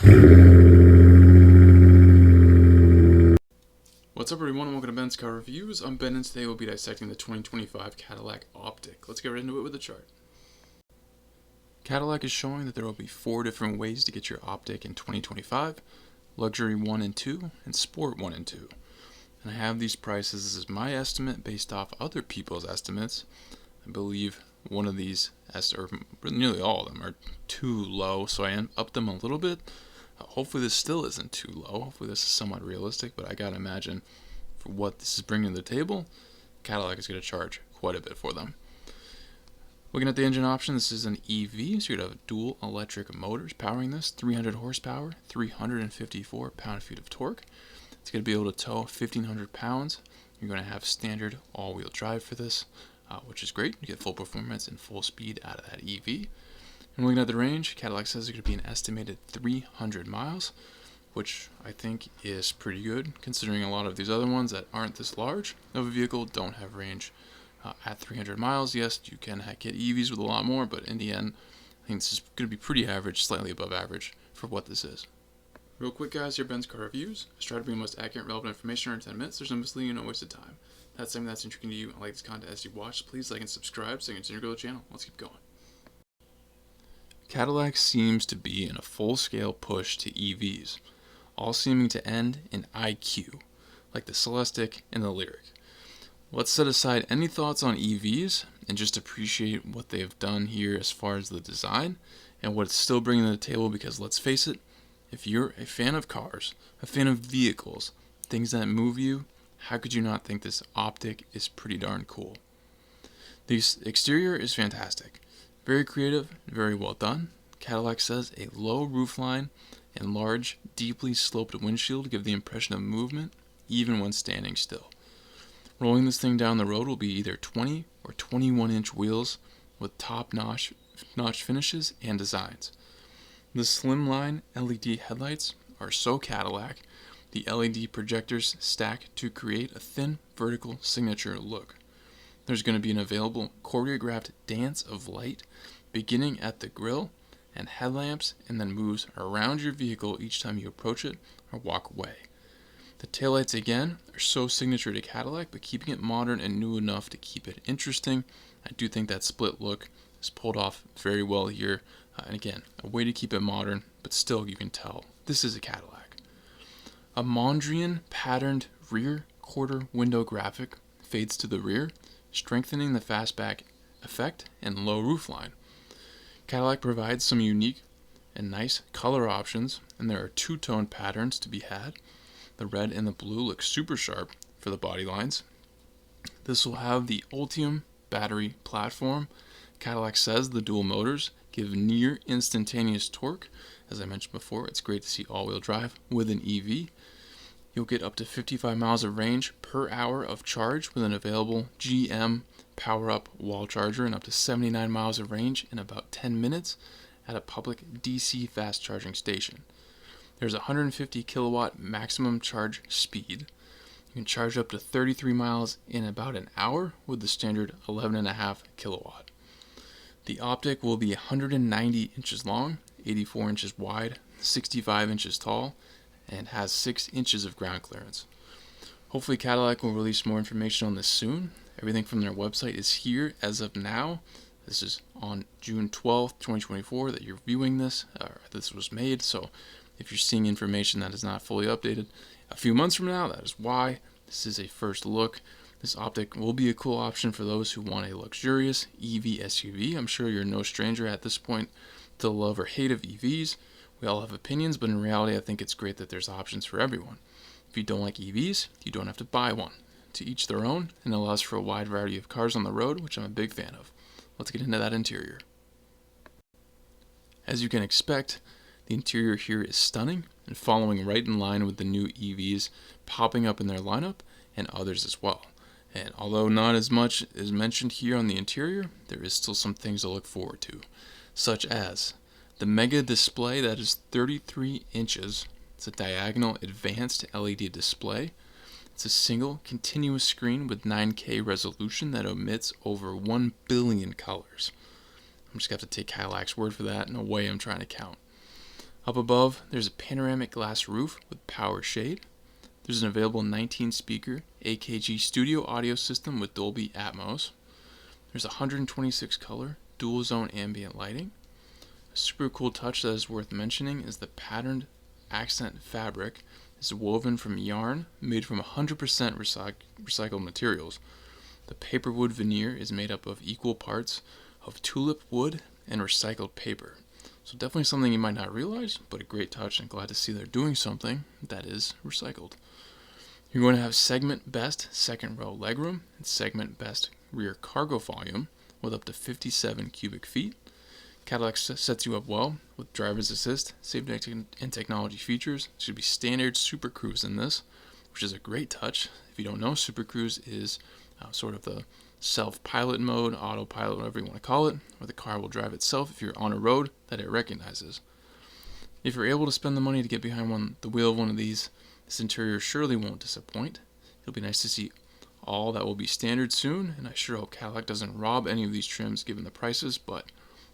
What's up everyone and welcome to Ben's Car Reviews. I'm Ben and today we'll be dissecting the 2025 Cadillac OPTIQ. Let's get right into it with the chart. Cadillac is showing that there will be 4 different ways to get your OPTIQ in 2025. Luxury 1 and 2 and Sport 1 and 2. And I have these prices. This is my estimate based off other people's estimates. I believe one of these, or nearly all of them, are too low, so I upped them a little bit. Hopefully this still isn't too low. Hopefully this is somewhat realistic, but I gotta imagine for what this is bringing to the table, Cadillac is going to charge quite a bit for them. Looking at the engine option, this is an EV, so you'd have dual electric motors powering this, 300 horsepower, 354 pound-feet of torque. It's going to be able to tow 1,500 pounds. You're going to have standard all-wheel drive for this, which is great. You get full performance and full speed out of that EV. And looking at the range, Cadillac says it's going to be an estimated 300 miles, which I think is pretty good, considering a lot of these other ones that aren't this large of a vehicle don't have range at 300 miles. Yes, you can get EVs with a lot more, but in the end, I think this is going to be pretty average, slightly above average for what this is. Real quick guys, here Ben's Car Reviews. I try to bring the most accurate, relevant information in 10 minutes. There's no misleading, no waste of time. That's something that's interesting to you and like this content as you watch. Please like and subscribe so you can continue to grow the channel. Let's keep going. Cadillac seems to be in a full-scale push to EVs, all seeming to end in IQ, like the Celestiq and the Lyriq. Let's set aside any thoughts on EVs and just appreciate what they have done here as far as the design and what it's still bringing to the table, because let's face it, if you're a fan of cars, a fan of vehicles, things that move you, how could you not think this OPTIQ is pretty darn cool? The exterior is fantastic. Very creative, very well done. Cadillac says a low roofline and large, deeply sloped windshield give the impression of movement, even when standing still. Rolling this thing down the road will be either 20 or 21-inch wheels with top-notch finishes and designs. The slimline LED headlights are so Cadillac. The LED projectors stack to create a thin, vertical signature look. There's going to be an available choreographed dance of light beginning at the grille and headlamps, and then moves around your vehicle each time you approach it or walk away. The taillights again are so signature to Cadillac, but keeping it modern and new enough to keep it interesting. I do think that split look is pulled off very well here. And again, a way to keep it modern, but still you can tell this is a Cadillac. A Mondrian patterned rear quarter window graphic fades to the rear, strengthening the fastback effect and low roofline. Cadillac provides some unique and nice color options, and there are two-tone patterns to be had. The red and the blue look super sharp for the body lines. This will have the Ultium battery platform. Cadillac says the dual motors give near instantaneous torque. As I mentioned before, it's great to see all-wheel drive with an EV. You'll get up to 55 miles of range per hour of charge with an available GM power-up wall charger, and up to 79 miles of range in about 10 minutes at a public DC fast charging station. There's a 150 kilowatt maximum charge speed. You can charge up to 33 miles in about an hour with the standard 11.5 kilowatt. The OPTIQ will be 190 inches long, 84 inches wide, 65 inches tall, and has 6 inches of ground clearance. Hopefully Cadillac will release more information on this soon. Everything from their website is here as of now. This is on June 12th, 2024 that you're viewing this, or this was made, so if you're seeing information that is not fully updated a few months from now, that is why. This is a first look. This OPTIQ will be a cool option for those who want a luxurious EV SUV. I'm sure you're no stranger at this point to the love or hate of EVs. We all have opinions, but in reality, I think it's great that there's options for everyone. If you don't like EVs, you don't have to buy one. To each their own, and allows for a wide variety of cars on the road, which I'm a big fan of. Let's get into that interior. As you can expect, the interior here is stunning and following right in line with the new EVs popping up in their lineup and others as well. And although not as much is mentioned here on the interior, there is still some things to look forward to, such as the mega display that is 33 inches. It's a diagonal advanced LED display. It's a single continuous screen with 9K resolution that emits over 1 billion colors. I'm just going to have to take Cadillac's word for that in a way I'm trying to count. Up above, there's a panoramic glass roof with power shade. There's an available 19-speaker AKG studio audio system with Dolby Atmos. There's 126 color dual zone ambient lighting. A super cool touch that is worth mentioning is the patterned accent fabric is woven from yarn made from 100% recycled materials. The paperwood veneer is made up of equal parts of tulip wood and recycled paper. So definitely something you might not realize, but a great touch, and glad to see they're doing something that is recycled. You're going to have segment best second row legroom and segment best rear cargo volume with up to 57 cubic feet. Cadillac sets you up well with driver's assist, safety and technology features. It should be standard Super Cruise in this, which is a great touch. If you don't know, Super Cruise is sort of the self-pilot mode, autopilot, whatever you want to call it, where the car will drive itself if you're on a road that it recognizes. If you're able to spend the money to get behind the wheel of one of these, this interior surely won't disappoint. It'll be nice to see all that will be standard soon, and I sure hope Cadillac doesn't rob any of these trims given the prices, but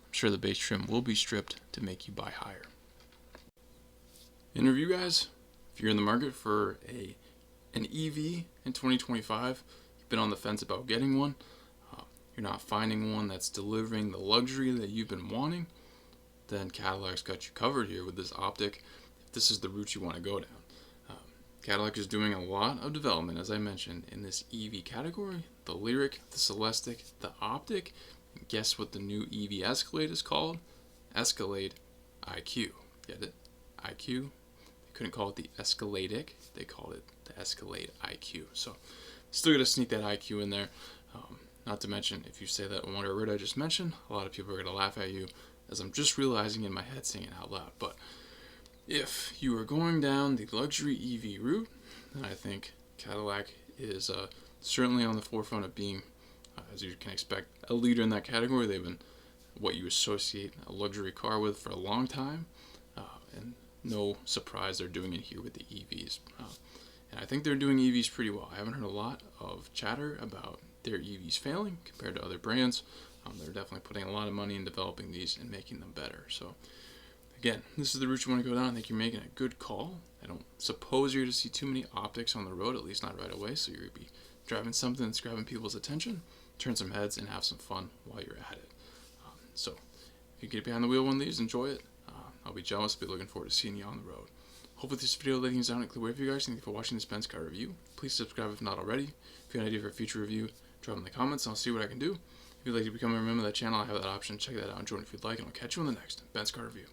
I'm sure the base trim will be stripped to make you buy higher. In review, guys, if you're in the market for an EV in 2025, been on the fence about getting one, you're not finding one that's delivering the luxury that you've been wanting, then Cadillac's got you covered here with this OPTIQ if this is the route you want to go down. Cadillac is doing a lot of development, as I mentioned, in this EV category. The Lyriq, the Celestiq, the OPTIQ, and guess what the new EV Escalade is called? Escalade IQ. Get it? IQ? They couldn't call it the Escaladiq, they called it the Escalade IQ. So still got to sneak that IQ in there. Not to mention, if you say that one word I just mentioned, a lot of people are going to laugh at you, as I'm just realizing in my head saying it out loud. But if you are going down the luxury EV route, then I think Cadillac is certainly on the forefront of being, as you can expect, a leader in that category. They've been what you associate a luxury car with for a long time, and no surprise they're doing it here with the EVs. And I think they're doing EVs pretty well. I haven't heard a lot of chatter about their EVs failing compared to other brands. They're definitely putting a lot of money in developing these and making them better. So again, this is the route you want to go down. I think you're making a good call. I don't suppose you're going to see too many OPTIQs on the road, at least not right away. So you're going to be driving something that's grabbing people's attention, turn some heads, and have some fun while you're at it. So if you get behind the wheel of one of these, enjoy it. I'll be jealous, be looking forward to seeing you on the road. Hopefully this video letting you down and clear whatever you guys. Thank you for watching this Benz car review. Please subscribe if not already. If you have an idea for a future review, drop in the comments and I'll see what I can do. If you'd like to become a member of that channel, I have that option. Check that out and join if you'd like, and I'll catch you in the next Benz car review.